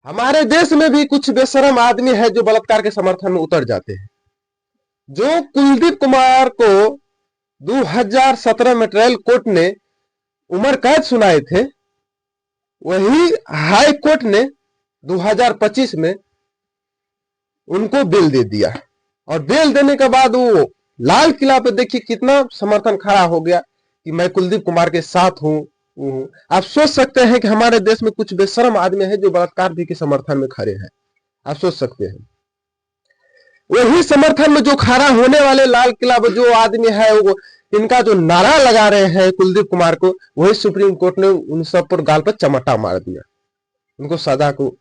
हमारे देश में भी कुछ बेशरम आदमी है जो बलात्कार के समर्थन में उतर जाते हैं। जो कुलदीप कुमार को 2017 में ट्रायल कोर्ट ने उम्र कैद सुनाए थे, वही हाई कोर्ट ने 2025 में उनको बेल दे दिया। और बेल देने के बाद वो लाल किला पे देखिए कितना समर्थन खड़ा हो गया कि मैं कुलदीप कुमार के साथ हूं। आप सोच सकते हैं कि हमारे देश में कुछ बेशरम आदमी है जो बलात्कार भी के समर्थन में खड़े हैं। आप सोच सकते हैं वही समर्थन में जो खड़ा होने वाले लाल किला पर जो आदमी है, वो इनका जो नारा लगा रहे हैं कुलदीप कुमार को, वही सुप्रीम कोर्ट ने उन सब पर गाल पर चमटा मार दिया, उनको सजा को।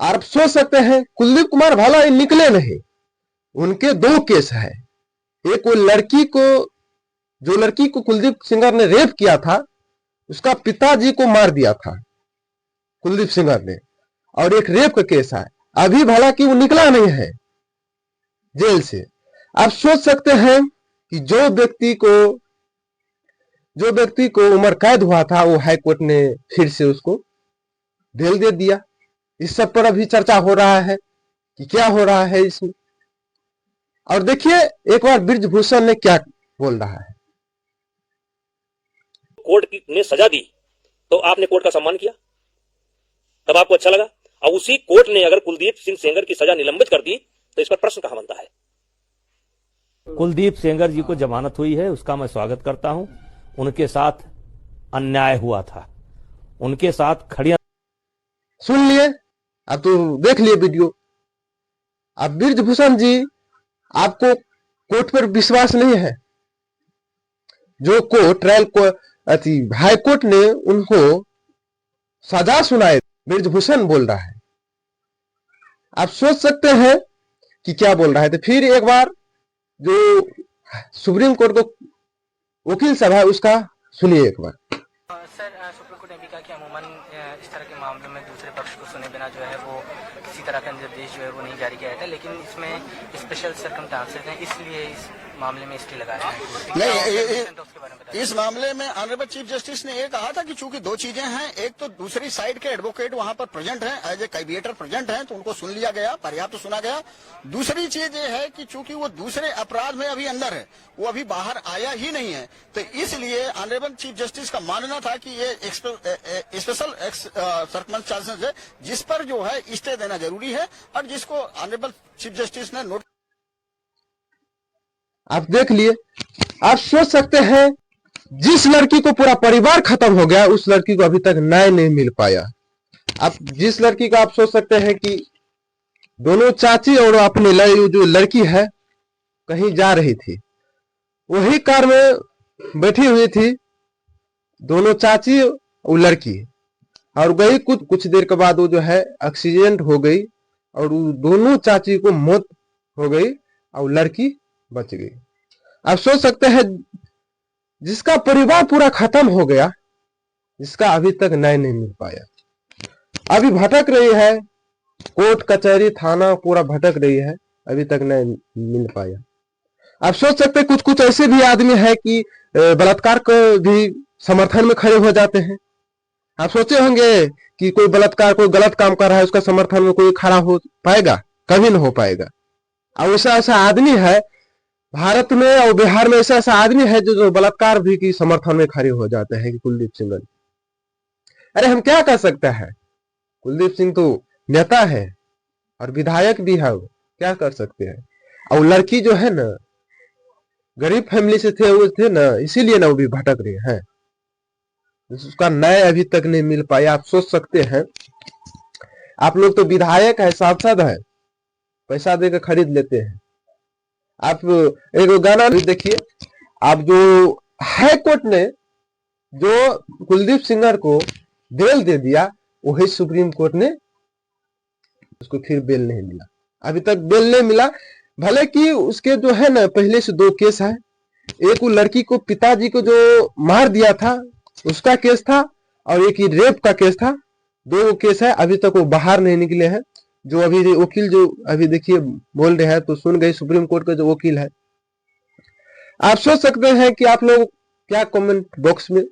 आप सोच सकते हैं कुलदीप कुमार भला निकले नहीं, उनके दो केस है। एक वो लड़की को, जो लड़की को कुलदीप सिंगर ने रेप किया था, उसका पिताजी को मार दिया था कुलदीप सिंगर ने, और एक रेप का केस है। अभी भला कि वो निकला नहीं है जेल से। आप सोच सकते हैं कि जो व्यक्ति को उम्र कैद हुआ था, वो हाई कोर्ट ने फिर से उसको बेल दे दिया। इस सब पर अभी चर्चा हो रहा है कि क्या हो रहा है इसमें। और देखिए एक बार बृजभूषण ने क्या बोल रहा है। कोर्ट ने सजा दी तो आपने कोर्ट का सम्मान किया, तब आपको अच्छा लगा। और उसी कोर्ट ने अगर कुलदीप सिंह सेंगर की सजा निलंबित कर दी तो इस पर प्रश्न कहां बनता है। कुलदीप सेंगर जी को जमानत हुई है, उसका मैं स्वागत करता हूं। उनके साथ अन्याय हुआ था, उनके साथ खड़िया सुन लिए, अब तो देख लिए वीडियो। अब बृजभूषण जी, आपको कोर्ट पर विश्वास नहीं है? जो कोर्ट ट्रायल को हाई कोर्ट ने उनको सजा सुनाए, बृजभूषण बोल रहा है। आप सोच सकते हैं कि क्या बोल रहा है। तो फिर एक बार जो सुप्रीम कोर्ट को वकील साहब है उसका सुनिए एक बार। सर, सुप्रीम कोर्ट ने भी कहा कि अमूमन इस तरह के मामलों में दूसरे पक्ष को सुने बिना जो है वो किसी तरह का निर्देश जो है वो नहीं जारी किया जाता, लेकिन इसमें स्पेशल सर्कमस्टांसेस हैं, इसलिए इस मामले में स्टे लगाया है। नहीं, इस मामले में ऑनरेबल चीफ जस्टिस ने ये कहा था कि चूंकि दो चीजें हैं, एक तो दूसरी साइड के एडवोकेट वहां पर प्रेजेंट हैं, एज ए कैविएटर प्रेजेंट हैं, तो उनको सुन लिया गया, पर्याप्त तो सुना गया। दूसरी चीज ये है कि चूंकि वो दूसरे अपराध में अभी अंदर है, वो अभी बाहर आया ही नहीं है, तो इसलिए ऑनरेबल चीफ जस्टिस का मानना था कि ये स्पेशल सर्कमस्टांसेस है जिस पर जो है स्टे देना जरूरी है, और जिसको ऑनरेबल चीफ जस्टिस ने नोट। आप देख लिए। आप सोच सकते हैं जिस लड़की को पूरा परिवार खत्म हो गया, उस लड़की को अभी तक न्याय नहीं मिल पाया। आप जिस लड़की का आप सोच सकते हैं कि दोनों चाची और अपनी जो लड़की है कहीं जा रही थी, वही कार में बैठी हुई थी दोनों चाची और लड़की, और गई कुछ देर के बाद वो जो है एक्सीडेंट हो गई और दोनों चाची को मौत हो गई और लड़की बच गई। आप सोच सकते हैं जिसका परिवार पूरा खत्म हो गया, जिसका अभी तक न्याय नहीं मिल पाया, अभी भटक रही है, कोर्ट कचहरी थाना पूरा भटक रही है, अभी तक न्याय मिल पाया। आप सोच सकते हैं कुछ ऐसे भी आदमी है कि बलात्कार को भी समर्थन में खड़े हो जाते हैं। आप सोचे होंगे कि कोई बलात्कार, कोई गलत काम कर रहा है, उसका समर्थन में कोई खड़ा हो पाएगा? कभी नहीं हो पाएगा। और ऐसा आदमी है भारत में और बिहार में, ऐसा आदमी है जो बलात्कार भी की समर्थन में खड़े हो जाते हैं कि कुलदीप सिंह। अरे हम क्या कर सकते हैं? कुलदीप सिंह तो नेता है और विधायक भी है, क्या कर सकते हैं। और लड़की जो है ना, गरीब फैमिली से वो थे ना, इसीलिए ना वो भी भटक रहे हैं, उसका न्याय अभी तक नहीं मिल पाया। आप सोच सकते हैं, आप लोग तो विधायक है, सांसद है, पैसा देकर खरीद लेते हैं। आप एक गाना भी देखिए। आप जो हाई कोर्ट ने जो कुलदीप सिंगर को बेल दे दिया, वही सुप्रीम कोर्ट ने उसको फिर बेल नहीं मिला, अभी तक बेल नहीं मिला। भले कि उसके जो है ना पहले से दो केस है, एक वो लड़की को पिताजी को जो मार दिया था उसका केस था, और एक ही रेप का केस था। दो केस है, अभी तक वो बाहर नहीं निकले हैं। जो अभी वकील जो अभी देखिए बोल रहे हैं, तो सुन गए सुप्रीम कोर्ट का जो वकील है। आप सोच सकते हैं कि आप लोग क्या कमेंट बॉक्स में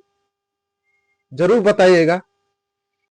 जरूर बताइएगा।